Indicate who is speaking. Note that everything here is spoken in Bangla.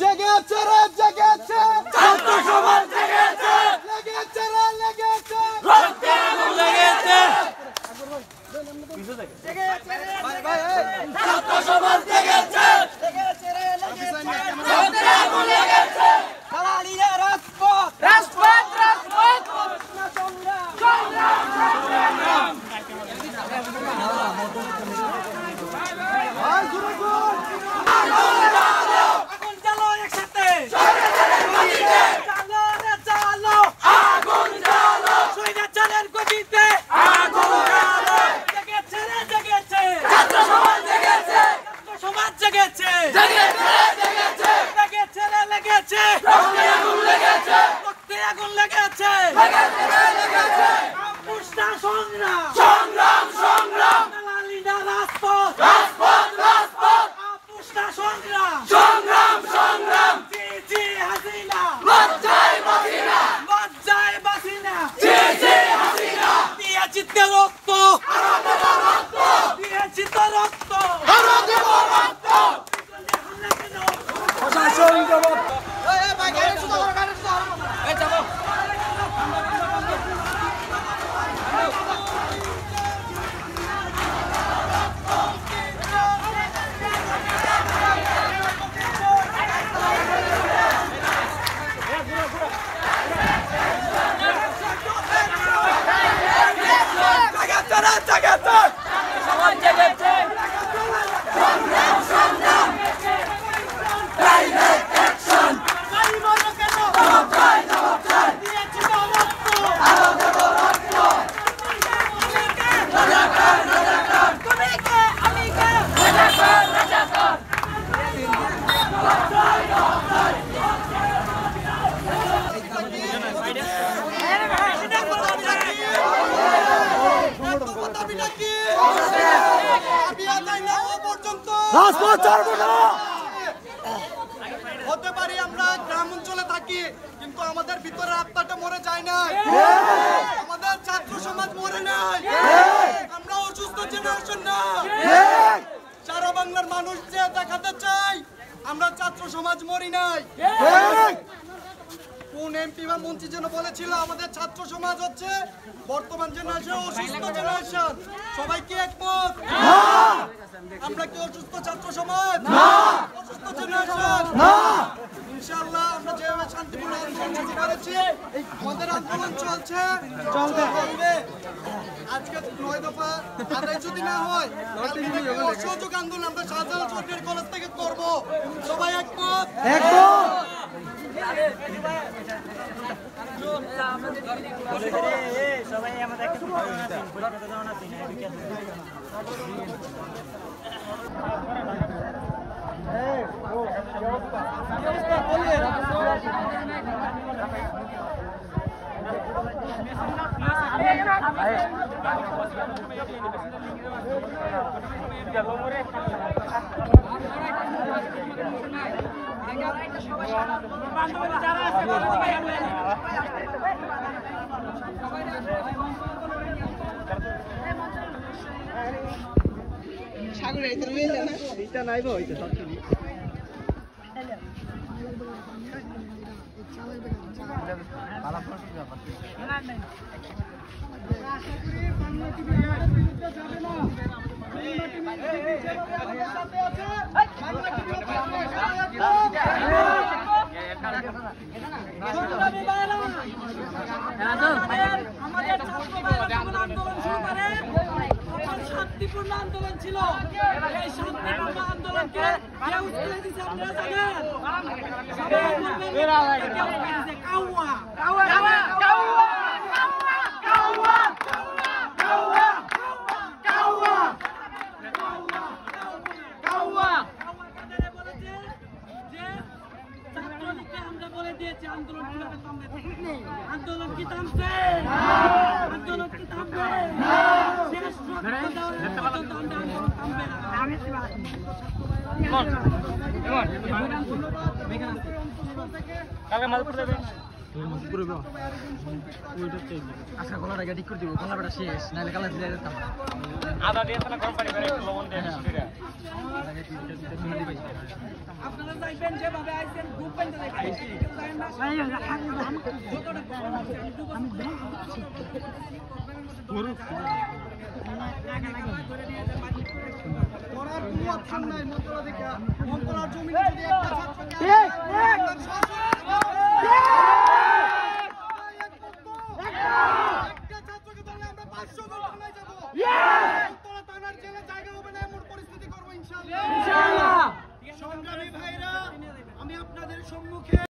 Speaker 1: জেগেছে রে জেগেছে ছাত্র সমাজ জেগেছে লেগেছে রে লেগেছে রক্তে আগুন লেগেছে ভাই ভাই ছাত্র সমাজ জেগেছে লেগেছে রে লেগেছে রক্তে আগুন লেগেছে দালালিরা রাজপথ রাজপথ রাজপথ সংগ্রাম সংগ্রাম সংগ্রাম ভাই শুরু কর আগুন জ্বালো একসাথে চালো রে চালো আগুন জ্বালো সুইনাচারের গতিতে আগুন জ্বালো জেগেছে রে জেগেছে ছাত্র সমাজ জেগেছে ছাত্র সমাজ জেগেছে জেগেছে রে জেগেছে লেগেছে রে লেগেছে রক্তে আগুন লেগেছে রক্তে আগুন লেগেছে লেগেছে রে লেগেছে পুষ্টা সংগ্রাম সংগ্রাম সংগ্রাম দালালিরা রাজপথ রাজপথ রাজপথ পুষ্টা সংগ্রাম সংগ্রাম সংগ্রাম জি জি হাসিনা লজ্জায় বাসিনা লজ্জায় বাসিনা জি জি হাসিনা দিয়েছি তো রক্ত আরো দেব রক্ত দিয়েছি তো রক্ত আরো দেব রক্ত প্রশাসন জবাব এই ভাই গাড়ি শুধু গাড়ি শুধু এই যাবো হতে পারি আমরা গ্রাম অঞ্চলে থাকি কিন্তু আমাদের ভিতরে আত্মাটা মরে যায় না আমাদের ছাত্র সমাজ মরে নাই আমরা অসুস্থ জেনারেশন না সারা বাংলার মানুষ যে দেখাতে চাই আমরা ছাত্র সমাজ মরি নাই কোন এমপি বা মন্ত্রী যেন বলেছিল আমাদের ছাত্র সমাজ হচ্ছে বর্তমান জেনারেশন অসুস্থ জেনারেশন সবাই কি একমত আমরা কি অসুস্থ ছাত্র সমাজ না অসুস্থ জেনারেশন না ইনশাআল্লাহ আমরা যেভাবে শান্তিপূর্ণ আন্দোলন শুরু করেছি আমাদের আন্দোলন চলছে চলবে আজকে 9 দফা আদায় যদি না হয় অসহযোগ আন্দোলন আমরা শাহজালাল সরকারি কলেজ থেকে করব সবাই একমত একমত সবাই আমাদের একটা সাগর এইটা নাই হইতে সব শান্তিপূর্ণ আন্দোলন ছিল এই শান্তিপূর্ণ আন্দোলনকে কেউ তুলে দিয়েছে আপনারা জানেন কাউয়া কাউয়া কাউয়া কাউয়া কাউয়া কাউয়া কাউয়া কাউয়া বলেছে যে ছাত্রলীগকে আমরা বলে দিয়েছি আন্দোলন কিভাবে থামবে আন্দোলন কি থামছে আন্দোলন কি থামবে শেষ আচ্ছা গলাটা ঠিক করে দিব গলাটা শেষ নাহলে কালা দিলে আদা দিয়ে গরম পানি করে লবণ দিয়ে আপনারা যাইবেন যেভাবে আইছেন গ্রুপ বাইন্দা যাইবেন কেউ যাবেন না
Speaker 2: করার কোনো অপশন নাই মন্তলা দেখে মন্তলার জমিনে যদি একটা ছাত্রকে ধরলে আমরা 500 জন থানায় যাবো মন্তলা থানার জেলে জায়গা হবে না এমন পরিস্থিতি করবো ইনশাআল্লাহ। সংগ্রামী ভাইরা, আমি আপনাদের সম্মুখে